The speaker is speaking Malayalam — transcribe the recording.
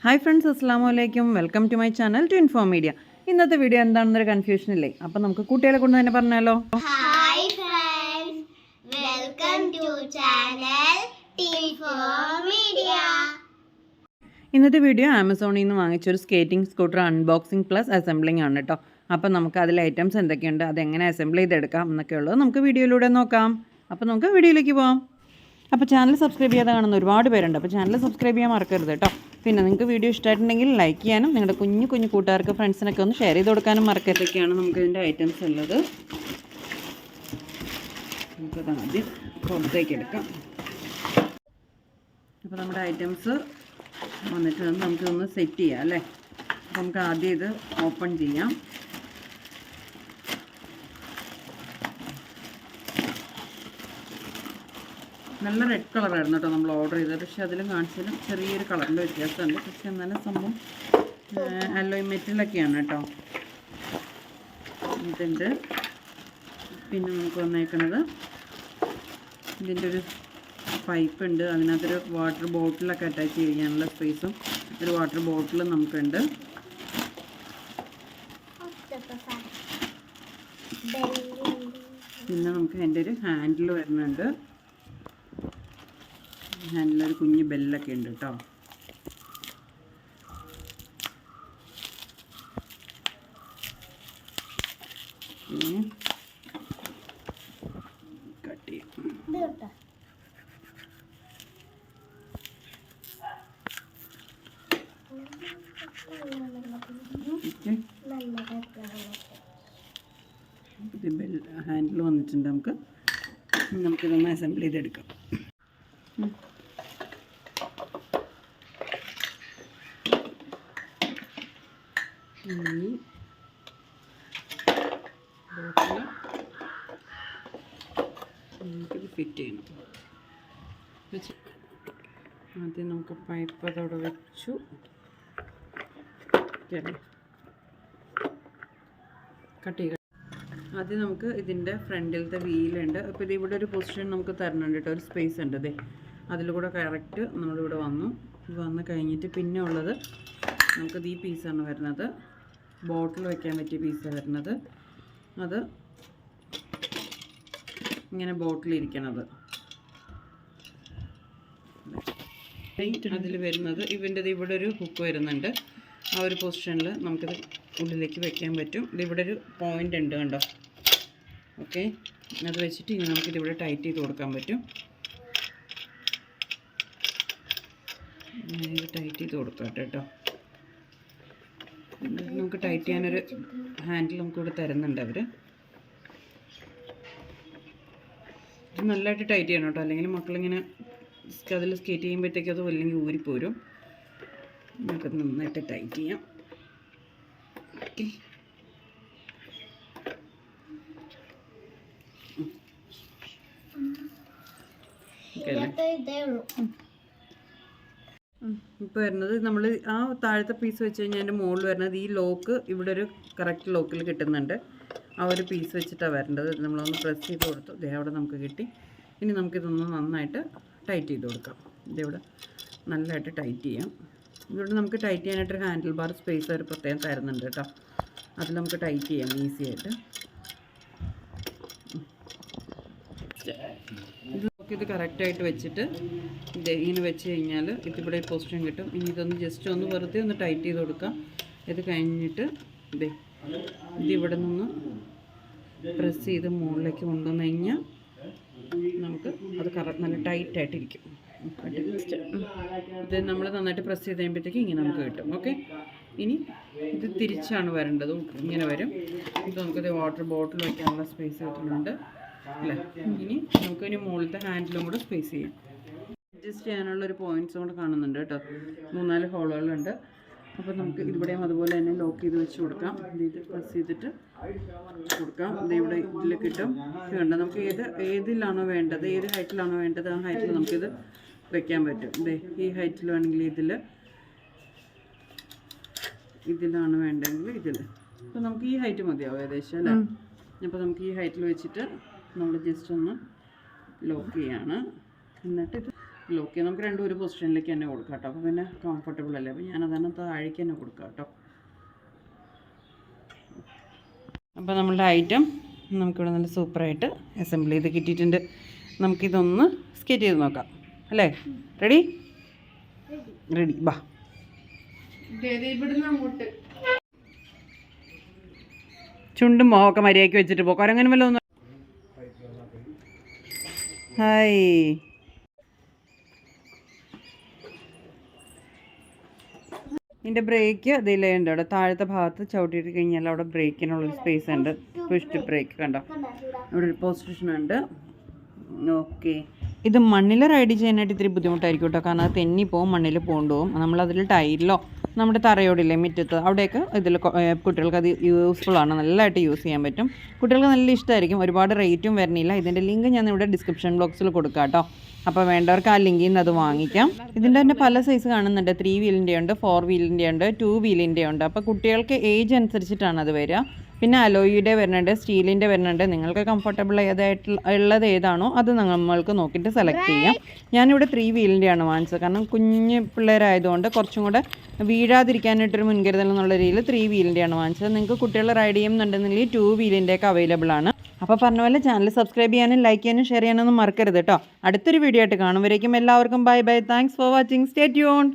ഹായ് ഫ്രണ്ട്സ്, അസ്സാം വലൈക്കും. Welcome to my channel to inform media. ഇന്നത്തെ വീഡിയോ എന്താണെന്നൊരു കൺഫ്യൂഷൻ ഇല്ലേ? അപ്പം നമുക്ക് കുട്ടികളെ കൊണ്ട് തന്നെ പറഞ്ഞാലോ. Hi friends, welcome to channel inform media. ഇന്നത്തെ വീഡിയോ ആമസോണിൽ നിന്ന് വാങ്ങിച്ചൊരു skating scooter unboxing plus assembling ആണ് കേട്ടോ. അപ്പം നമുക്ക് അതിൽ ഐറ്റംസ് എന്തൊക്കെയുണ്ട്, അതെങ്ങനെ അസംബിൾ ചെയ്തെടുക്കാം എന്നൊക്കെ ഉള്ളത് നമുക്ക് വീഡിയോയിലൂടെ നോക്കാം. അപ്പോൾ നമുക്ക് വീഡിയോയിലേക്ക് പോകാം. അപ്പോൾ ചാനൽ സബ്സ്ക്രൈബ് ചെയ്യാതെ കാണുന്ന ഒരുപാട് പേരുണ്ട്. അപ്പോൾ ചാനൽ സബ്സ്ക്രൈബ് ചെയ്യാൻ മറക്കരുത് കേട്ടോ. പിന്നെ നിങ്ങൾക്ക് വീഡിയോ ഇഷ്ടമായിട്ടുണ്ടെങ്കിൽ ലൈക്ക് ചെയ്യാനും നിങ്ങളുടെ കുഞ്ഞു കുഞ്ഞു കൂട്ടുകാർക്ക് ഫ്രണ്ട്സിനൊക്കെ ഒന്ന് ഷെയർ ചെയ്ത് കൊടുക്കാനും മറക്കരുതൊക്കെയാണ് നമുക്ക് ഇതിൻ്റെ ഐറ്റംസ് ഉള്ളത്. നമുക്കത് ആദ്യം പുറത്തേക്ക് എടുക്കാം. അപ്പോൾ നമ്മുടെ ഐറ്റംസ് വന്നിട്ട് നമുക്കിതൊന്ന് സെറ്റ് ചെയ്യാം അല്ലേ. അപ്പോൾ നമുക്ക് ആദ്യം ഇത് ഓപ്പൺ ചെയ്യാം. നല്ല റെഡ് കളറായിരുന്നു കേട്ടോ നമ്മൾ ഓർഡർ ചെയ്തത്. പക്ഷേ അതിലും കാണിച്ചാലും ചെറിയൊരു കളറിൻ്റെ വ്യത്യാസമുണ്ട്. പക്ഷേ എന്നാലും സംഭവം അലോയ് മെറ്റലൊക്കെയാണ് കേട്ടോ ഇതുണ്ട്. പിന്നെ നമുക്ക് വന്നേക്കുന്നത് ഇതിൻ്റെ ഒരു പൈപ്പ് ഉണ്ട്. അതിനകത്തൊരു വാട്ടർ ബോട്ടിലൊക്കെ അറ്റാച്ച് ചെയ്യാനുള്ള സ്പേസും ഒരു വാട്ടർ ബോട്ടിലും നമുക്കുണ്ട്. പിന്നെ നമുക്ക് അതിൻ്റെ ഒരു ഹാൻഡിൽ വരുന്നുണ്ട്. ഹാൻഡിലൊരു കുഞ്ഞ് ബെല്ലൊക്കെ ഉണ്ട് കേട്ടോ. പിന്നെ കട്ട് ചെയ്യാം. ഇത് ബെൽ ഹാൻഡിൽ വന്നിട്ടുണ്ട്. നമുക്കിതൊന്ന് അസംബിൾ ചെയ്തെടുക്കാം. നമുക്കിത് ഫിറ്റ് ചെയ്യണം. ആദ്യം നമുക്ക് പൈപ്പ് അതവിടെ വെച്ചു. കട്ട് ചെയ്യുക. ആദ്യം നമുക്ക് ഇതിൻ്റെ ഫ്രണ്ടിലത്തെ വീലുണ്ട്. അപ്പോൾ ഇത് ഇവിടെ ഒരു പൊസിഷൻ നമുക്ക് തരണുണ്ട് കേട്ടോ. ഒരു സ്പേസ് ഉണ്ട്. അതെ, അതിലൂടെ കറക്റ്റ് നമ്മളിവിടെ വന്ന് കഴിഞ്ഞിട്ട് പിന്നെ ഉള്ളത് നമുക്കത് ഈ പീസാണ് വരുന്നത്. ബോട്ടിൽ വയ്ക്കാൻ പറ്റിയ പീസാണ് വരുന്നത്. അത് ഇങ്ങനെ ബോട്ടിലിരിക്കണത് അതിൽ വരുന്നത് ഇവൻ്റെത് ഇവിടെ ഒരു ഹുക്ക് വരുന്നുണ്ട്. ആ ഒരു പൊസിഷനിൽ നമുക്കിത് ഉള്ളിലേക്ക് വെക്കാൻ പറ്റും. ഇതിവിടെ ഒരു പോയിൻ്റ് ഉണ്ട് കണ്ടോ. ഓക്കെ, അത് വെച്ചിട്ട് ഇനി നമുക്കിതിവിടെ ടൈറ്റ് ചെയ്ത് കൊടുക്കാൻ പറ്റും. ഇത് ടൈറ്റ് ചെയ്ത് കൊടുക്കാം കേട്ടോ. നമുക്ക് ടൈറ്റ് ചെയ്യാനൊരു ഹാൻഡിൽ നമുക്കിവിടെ തരുന്നുണ്ട് അവർ. ഇത് നല്ലതായിട്ട് ടൈറ്റ് ചെയ്യണം കേട്ടോ, അല്ലെങ്കിൽ മക്കളിങ്ങനെ അതിൽ സ്കേറ്റ് ചെയ്യുമ്പോഴത്തേക്കും അത് അല്ലെങ്കിൽ ഊരിപ്പോരും. നമുക്ക് നന്നായിട്ട് ടൈറ്റ് ചെയ്യാം. ഓക്കെ, ഇപ്പോൾ വരുന്നത് നമ്മൾ ആ താഴത്തെ പീസ് വെച്ച് കഴിഞ്ഞാൽ അതിൻ്റെ മുകളിൽ വരുന്നത് ഈ ലോക്ക് ഇവിടെ ഒരു കറക്റ്റ് ലോക്കിൽ കിട്ടുന്നുണ്ട്. ആ ഒരു പീസ് വെച്ചിട്ടാണ് വരേണ്ടത്. നമ്മളൊന്ന് പ്രസ് ചെയ്ത് കൊടുത്തു. ഇതേ അവിടെ നമുക്ക് കിട്ടി. ഇനി നമുക്കിതൊന്ന് നന്നായിട്ട് ടൈറ്റ് ചെയ്ത് കൊടുക്കാം. ഇതിവിടെ നല്ലതായിട്ട് ടൈറ്റ് ചെയ്യാം. ഇവിടെ നമുക്ക് ടൈറ്റ് ചെയ്യാനായിട്ടൊരു ഹാൻഡിൽ ബാർ സ്പേസ് ഒരു പ്രത്യേകം തരുന്നുണ്ട് കേട്ടോ. അതിൽ നമുക്ക് ടൈറ്റ് ചെയ്യാം ഈസി ആയിട്ട്. ഇത് കറക്റ്റായിട്ട് വെച്ചിട്ട് ഇങ്ങനെ വെച്ച് കഴിഞ്ഞാൽ ഇതിവിടെ പൊസിഷൻ കിട്ടും. ഇനി ഇതൊന്ന് ജസ്റ്റ് ഒന്ന് വെറുതെ ഒന്ന് ടൈറ്റ് ചെയ്ത് കൊടുക്കാം. ഇത് കഴിഞ്ഞിട്ട് ഇതിവിടെ നിന്ന് പ്രസ് ചെയ്ത് മുകളിലേക്ക് കൊണ്ടുവന്ന് കഴിഞ്ഞാൽ നമുക്ക് അത് നല്ല ടൈറ്റായിട്ടിരിക്കും. ഇത് നമ്മൾ നന്നായിട്ട് പ്രസ് ചെയ്ത് കഴിയുമ്പോഴത്തേക്ക് ഇങ്ങനെ നമുക്ക് കിട്ടും. ഓക്കെ, ഇനി ഇത് തിരിച്ചാണ് വരേണ്ടത്. ഇങ്ങനെ വരും. ഇത് നമുക്കിത് വാട്ടർ ബോട്ടിൽ വയ്ക്കാനുള്ള സ്പേസ് കിട്ടുന്നുണ്ട് അല്ലേ. ഇനി നമുക്കിനി മുകളിലത്തെ ഹാൻഡിലും കൂടെ സ്പേസ് ചെയ്യാം. അഡ്ജസ്റ്റ് ചെയ്യാനുള്ളൊരു പോയിൻറ്റ്സും കൂടെ കാണുന്നുണ്ട് കേട്ടോ. 3-4 ഹോളുകളുണ്ട്. അപ്പോൾ നമുക്ക് ഇവിടെയും അതുപോലെ തന്നെ ലോക്ക് ചെയ്ത് വെച്ച് കൊടുക്കാം. ഇത് പ്രസ് ചെയ്തിട്ട് കൊടുക്കാം. ഇത് ഇവിടെ ഇതിൽ കിട്ടും. വേണ്ട നമുക്ക് ഏതിലാണോ വേണ്ടത്, ഏത് ഹൈറ്റിലാണോ വേണ്ടത് ആ ഹൈറ്റിൽ നമുക്കിത് വെക്കാൻ പറ്റും. ഈ ഹൈറ്റിൽ വേണമെങ്കിൽ ഇതിലാണ് വേണ്ടെങ്കിൽ ഇതിൽ. അപ്പോൾ നമുക്ക് ഈ ഹൈറ്റ് മതിയാവും ഏകദേശം അല്ലേ. അപ്പോൾ നമുക്ക് ഈ ഹൈറ്റിൽ വെച്ചിട്ട് നമ്മൾ ജസ്റ്റ് ഒന്ന് ലോക്ക് ചെയ്യാണ്. എന്നിട്ട് ഇത് ഓക്കെ നമുക്ക് രണ്ടും ഒരു പൊസിഷനിലേക്ക് തന്നെ കൊടുക്കാം കേട്ടോ. അപ്പോൾ പിന്നെ കംഫർട്ടബിൾ അല്ലേ. അപ്പോൾ ഞാനതാണ് താഴേക്ക് തന്നെ കൊടുക്കാം കേട്ടോ. അപ്പോൾ നമ്മളുടെ ഐറ്റം നമുക്കിവിടെ നല്ല സൂപ്പറായിട്ട് അസംബിൾ ചെയ്ത് കിട്ടിയിട്ടുണ്ട്. നമുക്കിതൊന്ന് സ്കെച്ച് ചെയ്ത് നോക്കാം അല്ലേ. റെഡി റെഡി ബാ. ചുണ്ടും മോഹമൊക്കെ മര്യാദയ്ക്ക് വെച്ചിട്ട് പോ. കുരങ്ങനെ വല്ല ഒന്ന് ഹായ്. ഇതിൻ്റെ ബ്രേക്ക് ഇതിലുണ്ട്. അവിടെ താഴത്തെ ഭാഗത്ത് ചവിട്ടിയിട്ട് കഴിഞ്ഞാൽ അവിടെ ബ്രേക്കിനുള്ളൊരു സ്പേസ് ഉണ്ട്. പുഷ് ബ്രേക്ക് കണ്ടോ, ഇവിടെ ഒരു പൊസിഷൻ ഉണ്ട്. ഓക്കെ, ഇത് മണ്ണിൽ റൈഡ് ചെയ്യാനായിട്ട് ഇത്തിരി ബുദ്ധിമുട്ടായിരിക്കും കേട്ടോ. കാരണം അത് തെന്നിപ്പോവും, മണ്ണിൽ പോണ്ടുപോകും. നമ്മളതിൽ ടൈലിലോ നമ്മുടെ തറയോടില്ലേ മുറ്റത്ത്, അവിടെയൊക്കെ ഇതിൽ കുട്ടികൾക്ക് അത് യൂസ്ഫുള്ളാണ്. നല്ലതായിട്ട് യൂസ് ചെയ്യാൻ പറ്റും. കുട്ടികൾക്ക് നല്ല ഇഷ്ടമായിരിക്കും. ഒരുപാട് റേറ്റും വരുന്നില്ല. ഇതിൻ്റെ ലിങ്ക് ഞാൻ ഇവിടെ ഡിസ്ക്രിപ്ഷൻ ബോക്സിൽ കൊടുക്കാം കേട്ടോ. അപ്പോൾ വേണ്ടവർക്ക് ആ ലിങ്കിൽ നിന്ന് അത് വാങ്ങിക്കാം. ഇതിൻ്റെ തന്നെ പല സൈസ് കാണുന്നുണ്ട്. 3 വീലിൻ്റെ ഉണ്ട്, 4 വീലിൻ്റെ ഉണ്ട്, 2 വീലിൻ്റെ ഉണ്ട്. അപ്പോൾ കുട്ടികൾക്ക് ഏജ് അനുസരിച്ചിട്ടാണ് അത് വരിക. പിന്നെ അലോയിയുടെ വരുന്നുണ്ട്, സ്റ്റീലിൻ്റെ വരുന്നുണ്ട്. നിങ്ങൾക്ക് കംഫർട്ടബിൾ ഉള്ളത് ഏതാണോ അത് നമ്മൾക്ക് നോക്കിയിട്ട് സെലക്ട് ചെയ്യാം. ഞാനിവിടെ 3 വീലിൻ്റെയാണ് വാങ്ങിച്ചത്. കാരണം കുഞ്ഞ് പിള്ളേരായതുകൊണ്ട് കുറച്ചും കൂടെ വീഴാതിരിക്കാനായിട്ടൊരു മുൻകരുതൽ എന്നുള്ള രീതിയിൽ 3 വീലിൻ്റെയാണ് വാങ്ങിച്ചത്. നിങ്ങൾക്ക് കുട്ടികൾ റൈഡ് ചെയ്യുന്നുണ്ടെന്നുണ്ടെങ്കിൽ 2 വീലിൻ്റെയൊക്കെ അവൈലബിൾ ആണ്. അപ്പോൾ പറഞ്ഞ പോലെ ചാനൽ സബ്സ്ക്രൈബ് ചെയ്യാനും ലൈക്ക് ചെയ്യാനും ഷെയർ ചെയ്യാനൊന്നും മറക്കരുത് കേട്ടോ. അടുത്തൊരു വീഡിയോ ആയിട്ട് കാണുമ്പോഴേക്കും എല്ലാവർക്കും bye bye. Thanks for watching. Stay tuned.